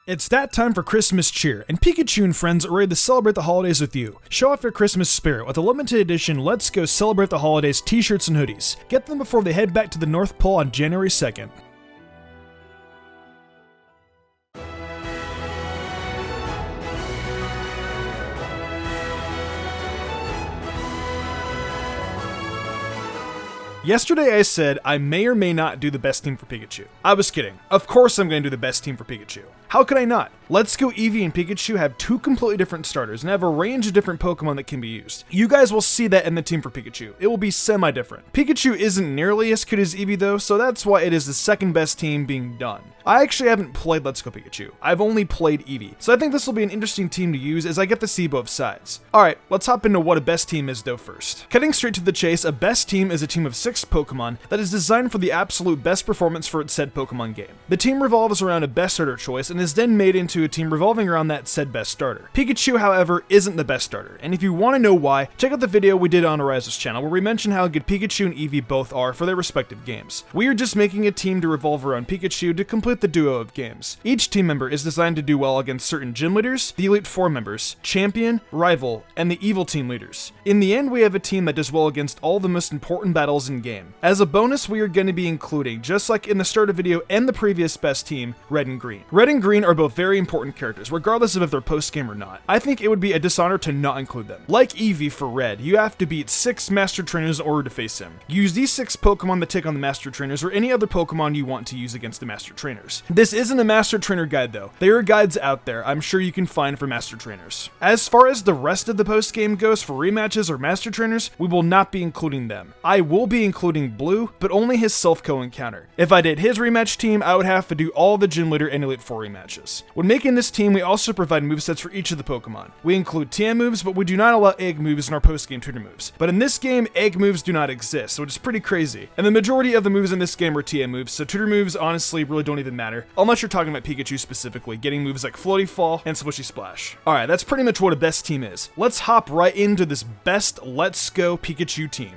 It's that time for Christmas cheer, and Pikachu and friends are ready to celebrate the holidays with you. Show off your Christmas spirit with a limited edition Let's Go Celebrate the Holidays t-shirts and hoodies. Get them before they head back to the North Pole on January 2nd. Yesterday I said I may or may not do the best team for Pikachu. I was kidding. Of course I'm going to do the best team for Pikachu. How could I not? Let's Go Eevee and Pikachu have two completely different starters and have a range of different Pokemon that can be used. You guys will see that in the team for Pikachu. It will be semi-different. Pikachu isn't nearly as good as Eevee though, so that's why it is the second best team being done. I actually haven't played Let's Go Pikachu. I've only played Eevee, so I think this will be an interesting team to use as I get to see both sides. Alright, let's hop into what a best team is though first. Cutting straight to the chase, a best team is a team of 6 Pokemon that is designed for the absolute best performance for its said Pokemon game. The team revolves around a best starter choice and is then made into a team revolving around that said best starter. Pikachu, however, isn't the best starter, and if you want to know why, check out the video we did on Ariza's channel where we mention how good Pikachu and Eevee both are for their respective games. We are just making a team to revolve around Pikachu to complete the duo of games. Each team member is designed to do well against certain gym leaders, the Elite Four members, champion, rival, and the evil team leaders. In the end, we have a team that does well against all the most important battles in game. As a bonus, we are going to be including, just like in the starter video and the previous best team, Red and Green. Red and Green are both very important characters, regardless of if they're post-game or not. I think it would be a dishonor to not include them. Like Eevee for Red, you have to beat 6 Master Trainers in order to face him. Use these 6 Pokemon that take on the Master Trainers or any other Pokemon you want to use against the Master Trainers. This isn't a Master Trainer guide though. There are guides out there I'm sure you can find for Master Trainers. As far as the rest of the post-game goes for rematches or Master Trainers, we will not be including them. I will be including Blue, but only his self-co encounter. If I did his rematch team, I would have to do all the Gym Leader and Elite Four rematches. When making this team, we also provide movesets for each of the Pokemon. We include TM moves, but we do not allow egg moves in our post-game tutor moves. But in this game, egg moves do not exist, so it is pretty crazy. And the majority of the moves in this game are TM moves, so tutor moves honestly really don't even matter, unless you're talking about Pikachu specifically, getting moves like Floaty Fall and Swishy Splash. Alright, that's pretty much what a best team is. Let's hop right into this best Let's Go Pikachu team.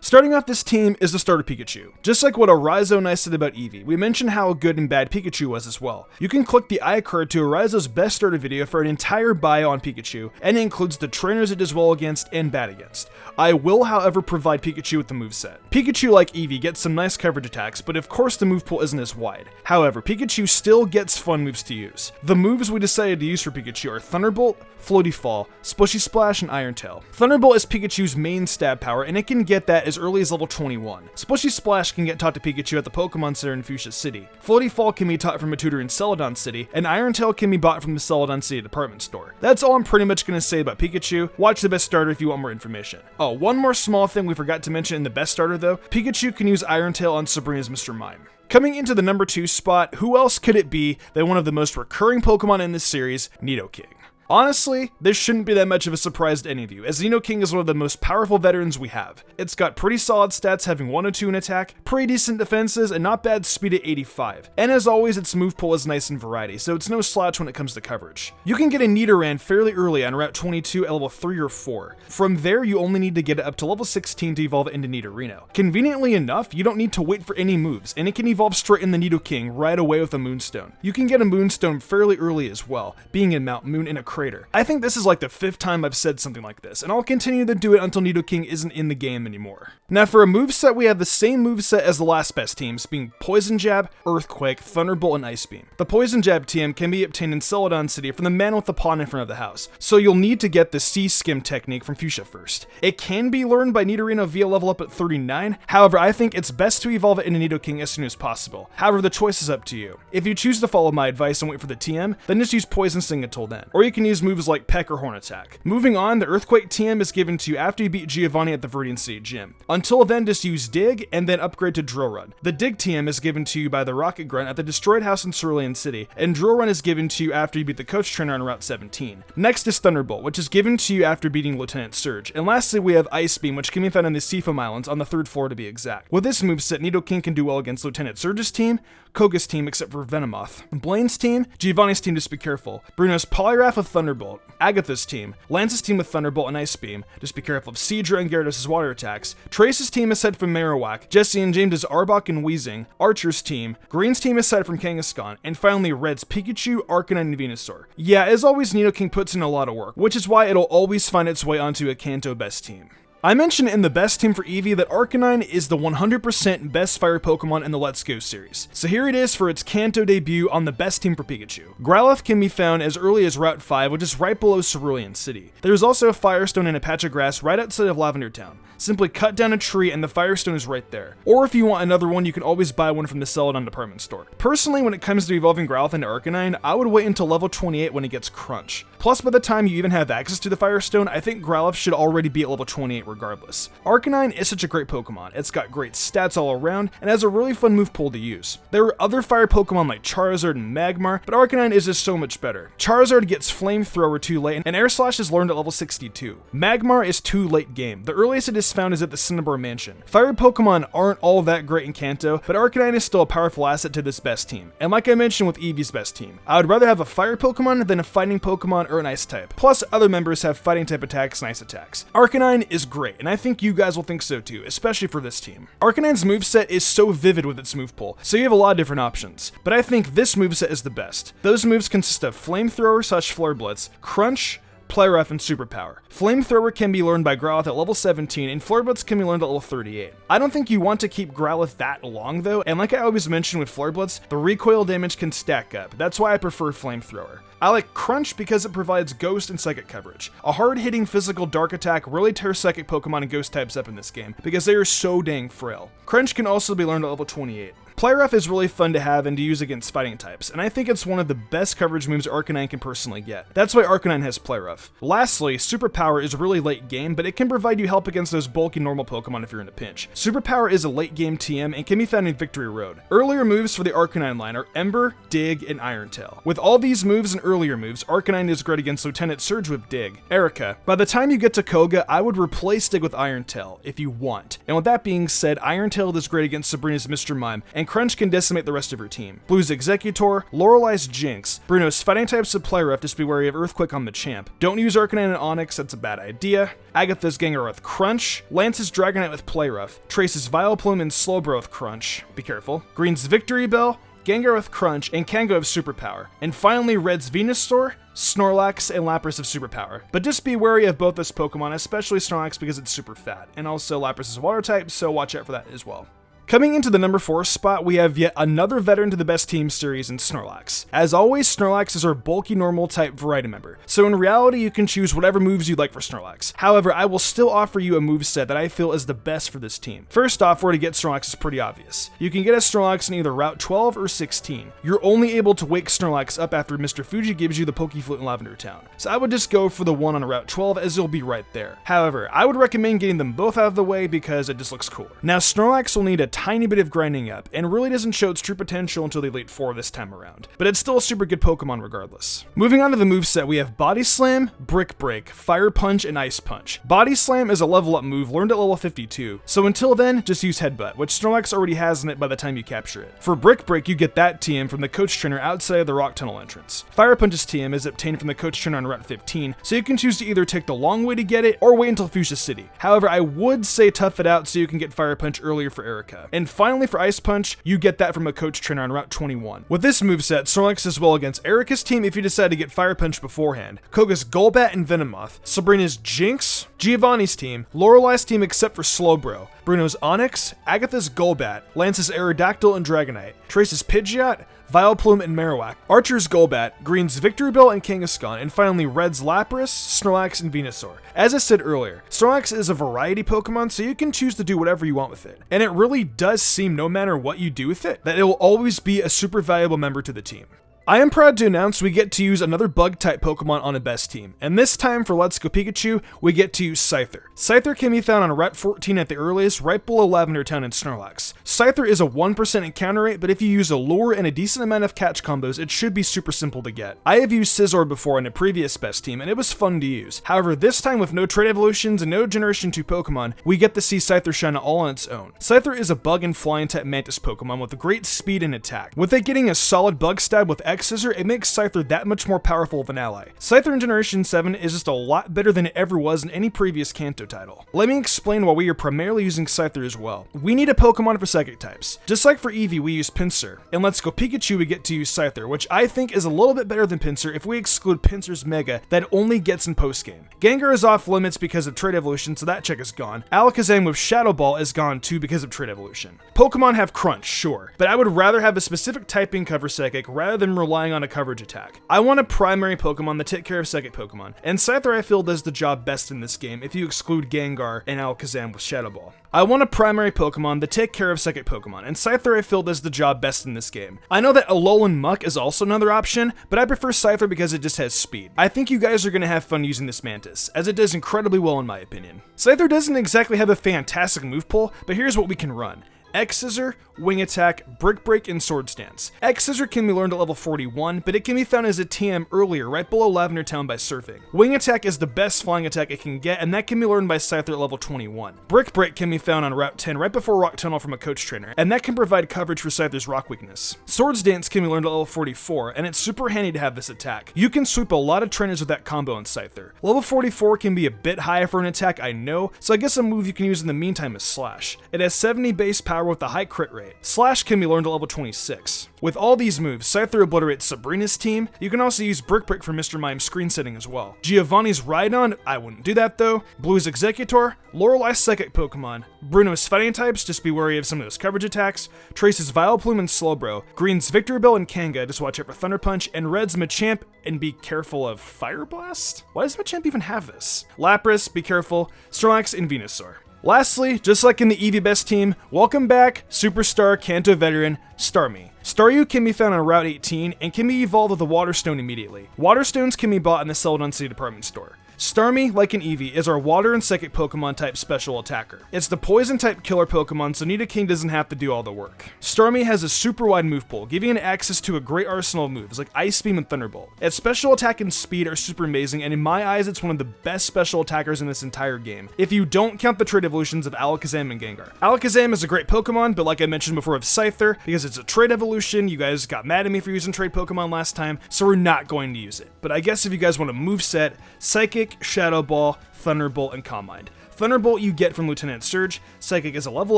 Starting off this team is the starter Pikachu. Just like what Arizo and I said about Eevee, we mentioned how good and bad Pikachu was as well. You can click the I card to Arizo's best starter video for an entire bio on Pikachu, and it includes the trainers it does well against and bad against. I will, however, provide Pikachu with the moveset. Pikachu, like Eevee, gets some nice coverage attacks, but of course the move pool isn't as wide. However, Pikachu still gets fun moves to use. The moves we decided to use for Pikachu are Thunderbolt, Floaty Fall, Splishy Splash, and Iron Tail. Thunderbolt is Pikachu's main stab power, and it can get that as early as level 21. Splishy Splash can get taught to Pikachu at the Pokemon Center in Fuchsia City. Floaty Fall can be taught from a tutor in Celadon City, and Iron Tail can be bought from the Celadon City department store. That's all I'm pretty much going to say about Pikachu. Watch the best starter if you want more information. Oh, one more small thing we forgot to mention in the best starter though, Pikachu can use Iron Tail on Sabrina's Mr. Mime. Coming into the number 2 spot, who else could it be than one of the most recurring Pokemon in this series, Nidoking. Honestly, this shouldn't be that much of a surprise to any of you, as Nidoking is one of the most powerful veterans we have. It's got pretty solid stats, having 102 in attack, pretty decent defenses, and not bad speed at 85. And as always, its move pool is nice in variety, so it's no slouch when it comes to coverage. You can get a Nidoran fairly early on Route 22 at level 3 or 4. From there, you only need to get it up to level 16 to evolve it into Nidorino. Conveniently enough, you don't need to wait for any moves, and it can evolve straight in the Nidoking right away with a Moonstone. You can get a Moonstone fairly early as well, being in Mount Moon in a crater. I think this is like the 5th time I've said something like this, and I'll continue to do it until Nidoking isn't in the game anymore. Now for a moveset, we have the same moveset as the last best teams, being Poison Jab, Earthquake, Thunderbolt, and Ice Beam. The Poison Jab TM can be obtained in Celadon City from the man with the pond in front of the house, so you'll need to get the Sea Skim technique from Fuchsia first. It can be learned by Nidorino via level up at 39, however I think it's best to evolve it into Nidoking as soon as possible. However, the choice is up to you. If you choose to follow my advice and wait for the TM, then just use Poison Sting until then, or you can use moves like Peck or Horn Attack. Moving on, the Earthquake TM is given to you after you beat Giovanni at the Viridian City Gym. Until then, just use Dig and then upgrade to Drill Run. The Dig TM is given to you by the Rocket Grunt at the Destroyed House in Cerulean City, and Drill Run is given to you after you beat the Coach Trainer on Route 17. Next is Thunderbolt, which is given to you after beating Lieutenant Surge. And lastly, we have Ice Beam, which can be found in the Seafoam Islands on the 3rd floor to be exact. With this moveset, Nidoking can do well against Lieutenant Surge's team, Koga's team except for Venomoth, Blaine's team, Giovanni's team, just be careful, Bruno's Poliwrath with Thunderbolt. Agatha's team. Lance's team with Thunderbolt and Ice Beam. Just be careful of Seadra and Gyarados' water attacks. Trace's team aside from Marowak. Jesse and James' Arbok and Weezing. Archer's team. Green's team aside from Kangaskhan. And finally Red's Pikachu, Arcanine, and Venusaur. Yeah, as always, Nidoking puts in a lot of work, which is why it'll always find its way onto a Kanto best team. I mentioned in the best team for Eevee that Arcanine is the 100% best fire Pokemon in the Let's Go series. So here it is for its Kanto debut on the best team for Pikachu. Growlithe can be found as early as Route 5, which is right below Cerulean City. There's also a Firestone and a patch of grass right outside of Lavender Town. Simply cut down a tree and the Firestone is right there. Or if you want another one, you can always buy one from the Celadon department store. Personally, when it comes to evolving Growlithe into Arcanine, I would wait until level 28 when it gets Crunch. Plus, by the time you even have access to the Firestone, I think Growlithe should already be at level 28 regardless. Arcanine is such a great Pokemon. It's got great stats all around and has a really fun move pool to use. There are other fire Pokemon like Charizard and Magmar, but Arcanine is just so much better. Charizard gets Flamethrower too late, and Air Slash is learned at level 62. Magmar is too late game. The earliest it is found is at the Cinnabar Mansion. Fire Pokemon aren't all that great in Kanto, but Arcanine is still a powerful asset to this best team. And like I mentioned with Eevee's best team, I would rather have a fire Pokemon than a fighting Pokemon or an ice type. Plus, other members have fighting type attacks and ice attacks. Arcanine is great, and I think you guys will think so too, especially for this team. Arcanine's moveset is so vivid with its move pool, so you have a lot of different options, but I think this moveset is the best. Those moves consist of Flamethrower / Flare Blitz, Crunch, Play Rough, and Superpower. Flamethrower can be learned by Growlithe at level 17, and Flare Blitz can be learned at level 38. I don't think you want to keep Growlithe that long though, and like I always mention with Flare Blitz, the recoil damage can stack up. That's why I prefer Flamethrower. I like Crunch because it provides Ghost and Psychic coverage. A hard-hitting physical Dark attack really tears Psychic Pokemon and Ghost types up in this game, because they are so dang frail. Crunch can also be learned at level 28. Play Rough is really fun to have and to use against fighting types, and I think it's one of the best coverage moves Arcanine can personally get. That's why Arcanine has Play Rough. Lastly, Superpower is really late game, but it can provide you help against those bulky normal Pokemon if you're in a pinch. Superpower is a late game TM and can be found in Victory Road. Earlier moves for the Arcanine line are Ember, Dig, and Iron Tail. With all these moves and earlier moves, Arcanine is great against Lieutenant Surge with Dig. Erica. By the time you get to Koga, I would replace Dig with Iron Tail, if you want. And with that being said, Iron Tail is great against Sabrina's Mr. Mime, and Crunch can decimate the rest of her team. Blue's Executor, Lorelei's Jinx, Bruno's fighting types of Play Rough, just be wary of Earthquake on the champ. Don't use Arcanine and Onyx, that's a bad idea. Agatha's Gengar with Crunch, Lance's Dragonite with Play Rough, Trace's Vileplume and Slowbro with Crunch, be careful. Green's Victory Bell, Gengar with Crunch, and Kango of Superpower. And finally, Red's Venusaur, Snorlax, and Lapras of Superpower. But just be wary of both this Pokemon, especially Snorlax because it's super fat. And also Lapras is water type, so watch out for that as well. Coming into the number 4 spot, we have yet another veteran to the best team series in Snorlax. As always, Snorlax is our bulky normal type variety member, so in reality you can choose whatever moves you'd like for Snorlax. However, I will still offer you a moveset that I feel is the best for this team. First off, where to get Snorlax is pretty obvious. You can get a Snorlax in either Route 12 or 16. You're only able to wake Snorlax up after Mr. Fuji gives you the Pokeflute in Lavender Town, so I would just go for the one on Route 12 as you'll be right there. However, I would recommend getting them both out of the way because it just looks cooler. Now, Snorlax will need a tiny bit of grinding up, and really doesn't show its true potential until the Elite Four this time around, but it's still a super good Pokemon regardless. Moving on to the moveset, we have Body Slam, Brick Break, Fire Punch, and Ice Punch. Body Slam is a level up move learned at level 52, so until then, just use Headbutt, which Snorlax already has in it by the time you capture it. For Brick Break, you get that TM from the Coach Trainer outside of the Rock Tunnel entrance. Fire Punch's TM is obtained from the Coach Trainer on Route 15, so you can choose to either take the long way to get it, or wait until Fuchsia City. However, I would say tough it out so you can get Fire Punch earlier for Erica. And finally, for Ice Punch, you get that from a Coach Trainer on Route 21. With this moveset, Snorlax does well against Erica's team if you decide to get Fire Punch beforehand, Koga's Golbat and Venomoth, Sabrina's Jinx, Giovanni's team, Lorelei's team except for Slowbro, Bruno's Onyx, Agatha's Golbat, Lance's Aerodactyl and Dragonite, Trace's Pidgeot, Vileplume and Marowak, Archer's Golbat, Green's Victory Bell and Kangaskhan, and finally Red's Lapras, Snorlax, and Venusaur. As I said earlier, Snorlax is a variety Pokemon, so you can choose to do whatever you want with it. And it really does seem, no matter what you do with it, that it will always be a super valuable member to the team. I am proud to announce we get to use another bug-type Pokemon on a best team, and this time for Let's Go Pikachu, we get to use Scyther. Scyther can be found on Route 14 at the earliest, right below Lavender Town in Snorlax. Scyther is a 1% encounter rate, but if you use a lure and a decent amount of catch combos, it should be super simple to get. I have used Scizor before in a previous best team, and it was fun to use. However, this time with no trait evolutions and no Generation 2 Pokemon, we get to see Scyther shine all on its own. Scyther is a bug and flying type Mantis Pokemon with great speed and attack, with it getting a solid bug stab with X-Scissor, it makes Scyther that much more powerful of an ally. Scyther in Generation 7 is just a lot better than it ever was in any previous Kanto title. Let me explain why we are primarily using Scyther as well. We need a Pokemon for Psychic types. Just like for Eevee, we use Pinsir. And Let's Go Pikachu, we get to use Scyther, which I think is a little bit better than Pinsir if we exclude Pinsir's Mega that it only gets in postgame. Gengar is off limits because of Trait Evolution, so that check is gone. Alakazam with Shadow Ball is gone too because of Trait Evolution. Pokemon have Crunch, sure, but I would rather have a specific typing cover Psychic rather than relying on a coverage attack. I want a primary Pokemon that take care of Psychic Pokemon, and Scyther I feel does the job best in this game if you exclude Gengar and Alakazam with Shadow Ball. I want a primary Pokemon that take care of Psychic Pokemon, and Scyther I feel does the job best in this game. I know that Alolan Muck is also another option, but I prefer Scyther because it just has speed. I think you guys are going to have fun using this Mantis, as it does incredibly well in my opinion. Scyther doesn't exactly have a fantastic move pool, but here's what we can run. X-Scissor, Wing Attack, Brick Break, and Sword Stance. X-Scissor can be learned at level 41, but it can be found as a TM earlier, right below Lavender Town by surfing. Wing Attack is the best flying attack it can get, and that can be learned by Scyther at level 21. Brick Break can be found on Route 10 right before Rock Tunnel from a coach trainer, and that can provide coverage for Scyther's rock weakness. Sword Dance can be learned at level 44, and it's super handy to have this attack. You can sweep a lot of trainers with that combo in Scyther. Level 44 can be a bit high for an attack, I know, so I guess a move you can use in the meantime is Slash. It has 70 base power with a high crit rate. Slash can be learned at level 26. With all these moves, Scyther obliterates Sabrina's team. You can also use Brick Break for Mr. Mime's screen setting as well. Giovanni's Rhydon, I wouldn't do that though. Blue's Executor, Lorelai's Psychic Pokemon, Bruno's fighting types, just be wary of some of those coverage attacks, Trace's Vileplume and Slowbro, Green's Victreebel and Kanga, just watch out for Thunder Punch, and Red's Machamp, and be careful of Fire Blast? Why does Machamp even have this? Lapras, be careful, Snorlax, and Venusaur. Lastly, just like in the Eevee Best team, welcome back, Superstar Kanto veteran, Starmie. Staryu can be found on Route 18 and can be evolved with a Water Stone immediately. Water Stones can be bought in the Celadon City department store. Starmie, like in Eevee, is our Water and Psychic Pokemon type special attacker. It's the Poison type killer Pokemon, so Nidoking doesn't have to do all the work. Starmie has a super wide move pool, giving it access to a great arsenal of moves like Ice Beam and Thunderbolt. Its special attack and speed are super amazing, and in my eyes, it's one of the best special attackers in this entire game, if you don't count the trait evolutions of Alakazam and Gengar. Alakazam is a great Pokemon, but like I mentioned before with Scyther, because it's a trait evolution, you guys got mad at me for using trait Pokemon last time, so we're not going to use it. But I guess if you guys want a moveset, Psychic, Shadow Ball, Thunderbolt, and Calm Mind. Thunderbolt you get from Lieutenant Surge, Psychic is a level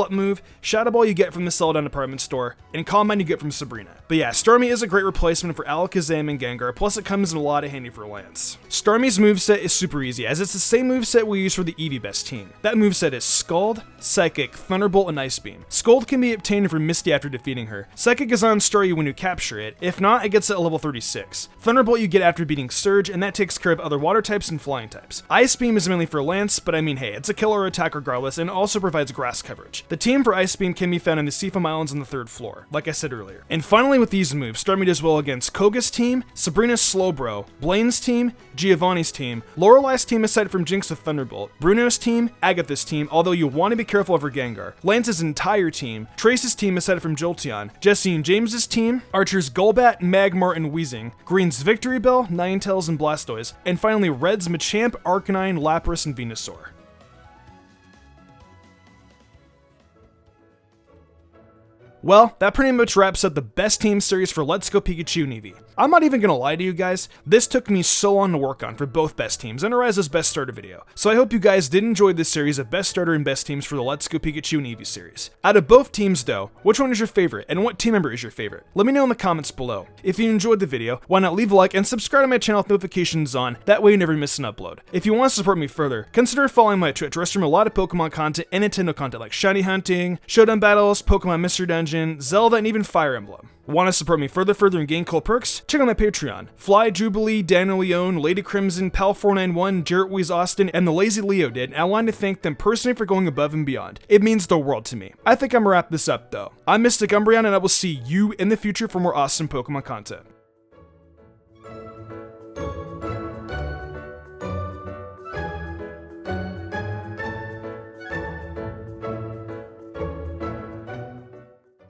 up move, Shadow Ball you get from the Celadon department store, and Calm Mind you get from Sabrina. But yeah, Starmie is a great replacement for Alakazam and Gengar, plus it comes in a lot of handy for Lance. Starmie's moveset is super easy, as it's the same moveset we use for the Eevee Best team. That moveset is Scald, Psychic, Thunderbolt, and Ice Beam. Scald can be obtained from Misty after defeating her. Psychic is on Staryu when you capture it, if not, it gets it at level 36. Thunderbolt you get after beating Surge, and that takes care of other water types and flying types. Ice Beam is mainly for Lance, but I mean hey, it's a killer attack regardless, and also provides grass coverage. The team for Ice Beam can be found in the Seafoam Islands on the 3rd floor, like I said earlier. And finally with these moves, Starmie does well against Koga's team, Sabrina's Slowbro, Blaine's team, Giovanni's team, Lorelai's team aside from Jinx with Thunderbolt, Bruno's team, Agatha's team, although you want to be careful of her Gengar, Lance's entire team, Trace's team aside from Jolteon, Jesse and James's team, Archer's Golbat, Magmar, and Weezing, Green's Victreebel, Ninetales, and Blastoise, and finally Red's Machamp, Arcanine, Lapras, and Venusaur. Well, that pretty much wraps up the best team series for Let's Go Pikachu and Eevee. I'm not even gonna lie to you guys, this took me so long to work on for both best teams and Ariza's best starter video. So I hope you guys did enjoy this series of best starter and best teams for the Let's Go Pikachu and Eevee series. Out of both teams though, which one is your favorite and what team member is your favorite? Let me know in the comments below. If you enjoyed the video, why not leave a like and subscribe to my channel with notifications on, that way you never miss an upload. If you want to support me further, consider following my Twitch where I stream a lot of Pokemon content and Nintendo content like shiny hunting, showdown battles, Pokemon Mystery Dungeon, Zelda, and even Fire Emblem. Want to support me further and gain cool perks? Check out my Patreon. Fly, Jubilee, Daniel Leone, Lady Crimson, Pal491, Jarrett Weeze Austin, and the Lazy Leo did, and I wanted to thank them personally for going above and beyond. It means the world to me. I think I'm gonna wrap this up though. I'm Mystic Umbreon, and I will see you in the future for more awesome Pokemon content.